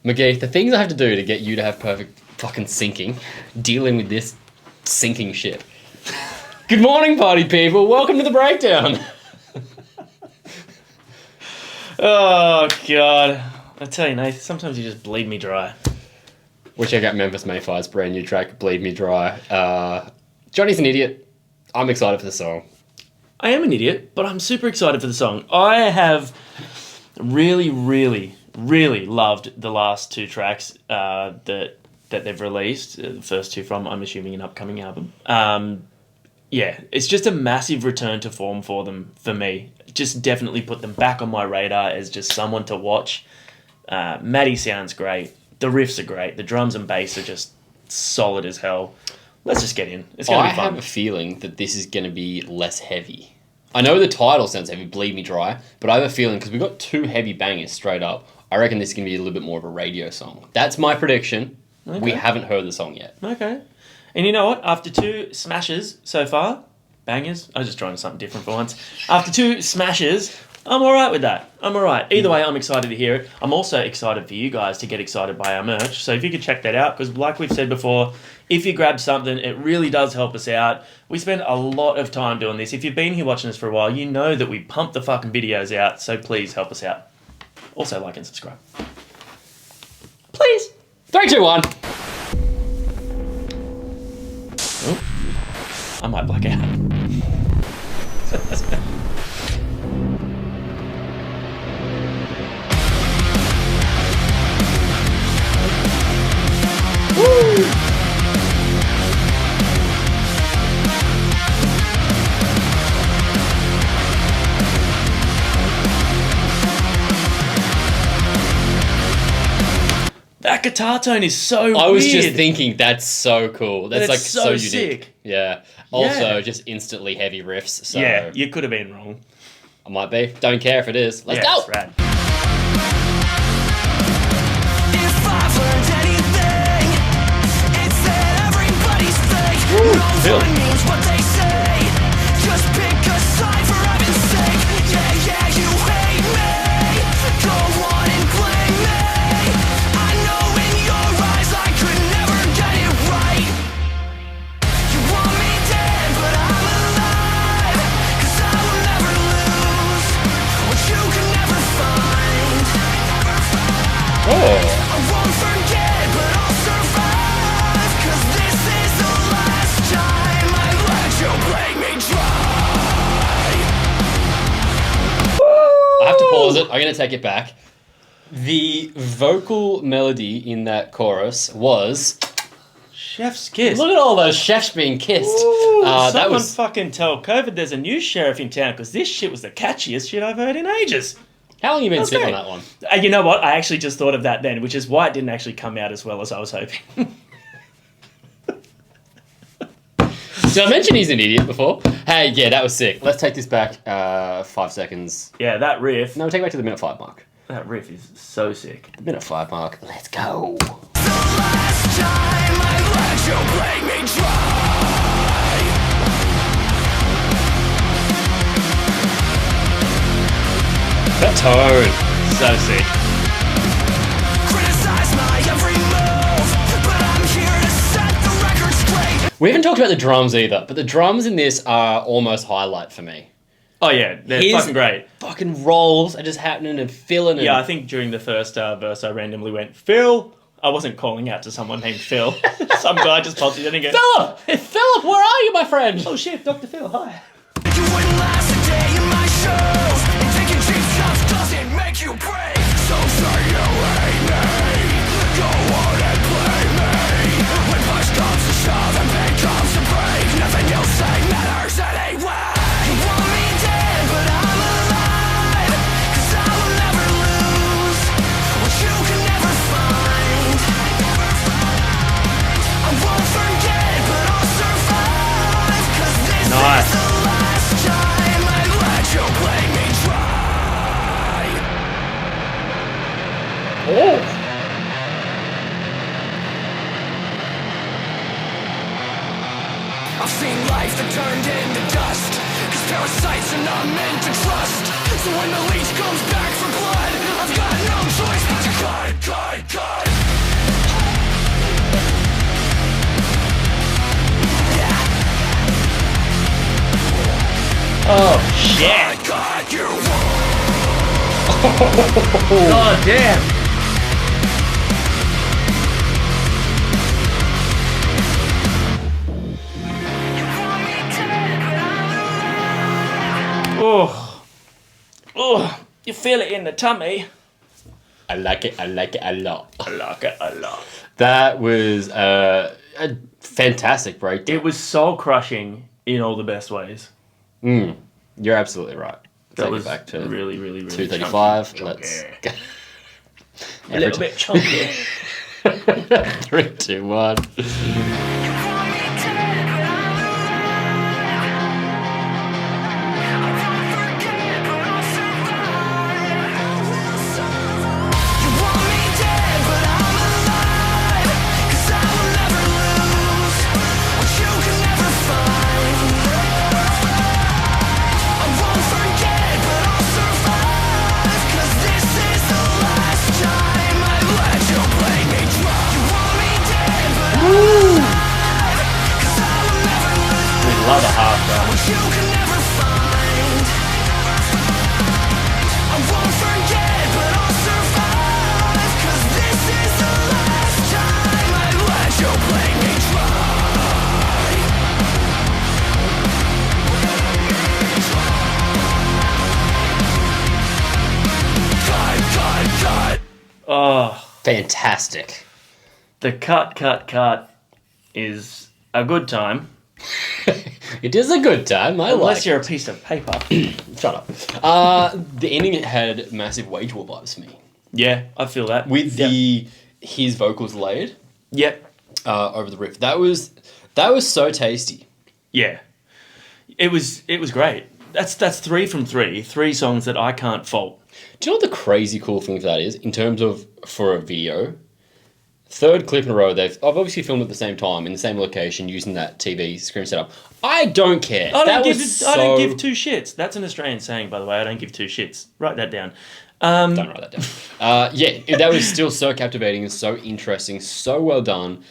McGee, the things I have to do to get you to have perfect fucking syncing, dealing with this sinking shit. Good morning, party people. Welcome to the breakdown. Oh, God. I tell you, Nath, sometimes you just bleed me dry. We'll check out Memphis May Fire's brand new track, Bleed Me Dry. Johnny's an idiot. I'm excited for the song. I am an idiot, but I'm super excited for the song. I have really loved the last two tracks that they've released. The first two from, I'm assuming, an upcoming album. Yeah, it's just a massive return to form for them, for me. Just definitely put them back on my radar as just someone to watch. Maddie sounds great. The riffs are great. The drums and bass are just solid as hell. Let's just get in. It's going to be fun. I have a feeling that this is going to be less heavy. I know the title sounds heavy, Bleed Me Dry, but I have a feeling, because we've got two heavy bangers straight up, I reckon this is going to be a little bit more of a radio song. That's my prediction. Okay. We haven't heard the song yet. Okay. And you know what? After two smashes so far, bangers, I was just trying something different for once. After two smashes, I'm all right with that. I'm all right. Either way, I'm excited to hear it. I'm also excited for you guys to get excited by our merch. So if you could check that out, because like we've said before, if you grab something, it really does help us out. We spend a lot of time doing this. If you've been here watching us for a while, you know that we pump the fucking videos out. So please help us out. Also like and subscribe. Please. 3, 2, 1. Oh, I might black out. Woo! That guitar tone is so weird. I was just thinking, that's so cool. That's like so unique. Sick. Yeah. Also, just instantly heavy riffs. So yeah, you could have been wrong. I might be. Don't care if it is. Let's go. It's rad. If I've learned anything, it's that everybody's fake. No one means what they say. Just pick a side for heaven's sake. Yeah, you hate me. Go on and blame me. I know in your eyes I could never get it right. You want me dead, but I'm alive. 'Cause I will never lose what you can never find. Oh. I won't forget, but I'll survive. 'Cause this is the last time I let you bleed me dry. I have to pause it. I'm going to take it back. The vocal melody in that chorus was... Chef's kiss. Look at all those chefs being kissed. Ooh, that someone was... fucking tell COVID there's a new sheriff in town, because this shit was the catchiest shit I've heard in ages. How long have you been That's sitting great. on that one? You know what? I actually just thought of that then, which is why it didn't actually come out as well as I was hoping. Did I mention he's an idiot before? Hey, yeah, that was sick. Let's take this back 5 seconds. Yeah, that riff. No, take it back to the minute 5 mark. That riff is so sick. The minute 5 mark. Let's go. The last time I let you bleed me dry. That tone. So sick. Criticize my every move, but I'm here to set the record straight. We haven't talked about the drums either, but the drums in this are almost highlight for me. Oh yeah, they're His fucking great. Fucking rolls are just happening and filling. Yeah, I think during the first verse I randomly went, Phil. I wasn't calling out to someone named Phil. Some guy just popped in and go, Philip! Philip, where are you, my friend? oh shit, Dr. Phil, hi. You wouldn't last a day in my shows, and taking cheap shots doesn't make you break. So say you hate me, go on and play me. When push comes to shove and pain comes to break, nothing you say matters anyway. You want me dead, but I'm alive. 'Cause I will never lose what you can never find. I won't forget, but I'll survive. 'Cause this Nice. is the last time I let you bleed me dry. Oh. I've seen life that turned into dust, 'cause parasites are not meant to trust. So when the leech comes back for blood, I've got no choice but to cut. Oh, shit. God damn. Oh. Oh. You feel it in the tummy. I like it a lot. I like it a lot. That was a fantastic breakdown. It was soul crushing in all the best ways. You're absolutely right. That Take was it back to really, really, really 235. chunky. Let's go. A little bit chunky. 3, 2, 1. Love a half guy. Oh, Fantastic. the cut is a good time. It is a good time. I Unless like you're a piece of paper. Shut up. The ending had massive Wage War vibes for me. Yeah, I feel that. With his vocals layered Yep. over the riff. That was so tasty. Yeah. It was great. That's 3 from 3. 3 songs that I can't fault. Do you know what the crazy cool thing for that is? In terms of for a video, 3rd clip in a row, I've obviously filmed at the same time in the same location using that TV screen setup. I don't care. I don't So... give 2 shits. That's an Australian saying, by the way. I don't give 2 shits. Write that down. Don't write that down. Yeah, that was still so captivating and so interesting, so well done.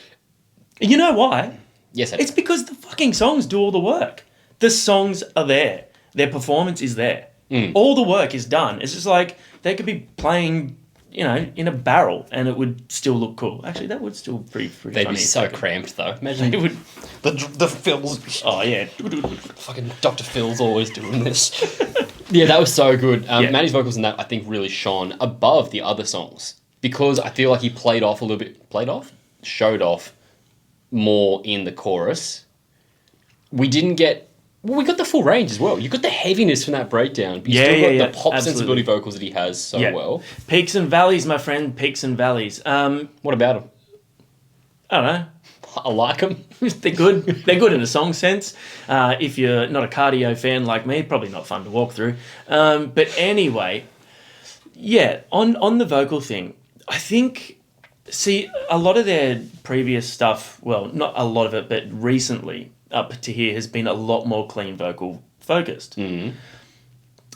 You know why? Yes, It's because the fucking songs do all the work. The songs are there. Their performance is there. All the work is done. It's just like they could be playing, in a barrel and it would still look cool. Actually, that would still pretty They'd funny. be so cramped though. Imagine it would. The Phil's. Oh, yeah. Fucking Dr. Phil's always doing this. Yeah, that was so good. Manny's vocals in that I think really shone above the other songs because I feel like he showed off more in the chorus. We got the full range as well. You got the heaviness from that breakdown. But you still got the pop sensibility vocals that he has so well. Peaks and valleys, my friend. Peaks and valleys. What about him? I don't know. I like them. They're good. They're good in a song sense. If you're not a cardio fan like me, probably not fun to walk through. But anyway, yeah, on the vocal thing, I think, a lot of their previous stuff, well, not a lot of it, but recently up to here has been a lot more clean vocal focused. Mm-hmm.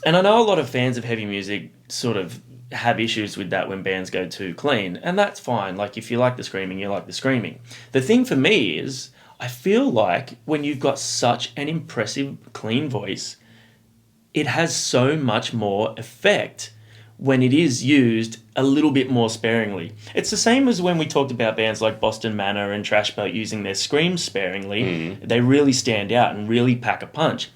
And I know a lot of fans of heavy music sort of have issues with that when bands go too clean, and that's fine. Like, if you like the screaming, you like the screaming. The thing for me is, I feel like when you've got such an impressive clean voice, it has so much more effect when it is used a little bit more sparingly. It's the same as when we talked about bands like Boston Manor and Trash Boat using their screams sparingly. They really stand out and really pack a punch.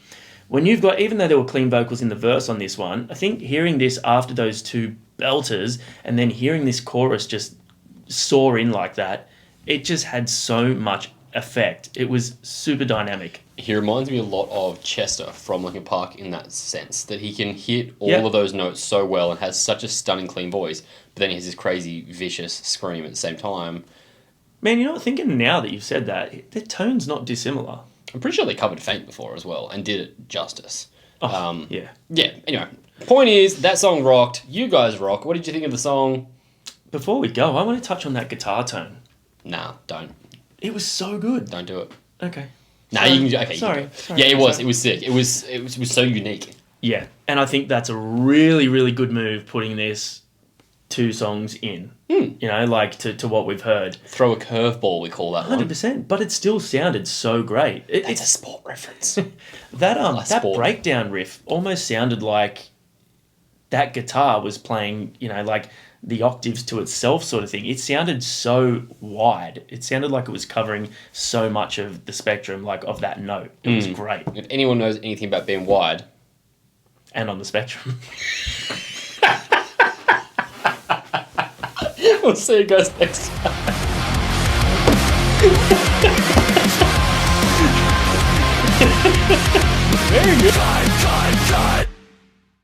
When you've got, even though there were clean vocals in the verse on this one, I think hearing this after those 2 belters and then hearing this chorus just soar in like that, it just had so much effect. It was super dynamic. He reminds me a lot of Chester from Linkin Park in that sense, that he can hit all of those notes so well and has such a stunning clean voice, but then he has this crazy, vicious scream at the same time. Man, you know what, thinking now that you've said that, their tone's not dissimilar. I'm pretty sure they covered Faint before as well and did it justice. Yeah. Yeah, anyway. Point is, that song rocked. You guys rock. What did you think of the song? Before we go, I want to touch on that guitar tone. Nah, don't. It was so good. Don't do it. Okay. Nah, you can do okay. Sorry. Yeah, it was. It was sick. It was so unique. Yeah, and I think that's a really, really good move, putting this 2 songs in. You know, like to what we've heard. Throw a curveball, we call that one. 100%, but it still sounded so great. It's a sport reference. That sport. breakdown riff almost sounded like that guitar was playing, you know, like the octaves to itself sort of thing. It sounded so wide. It sounded like it was covering so much of the spectrum, like of that note. It was great. If anyone knows anything about being wide, And on the spectrum. we'll see you guys next time. Very good.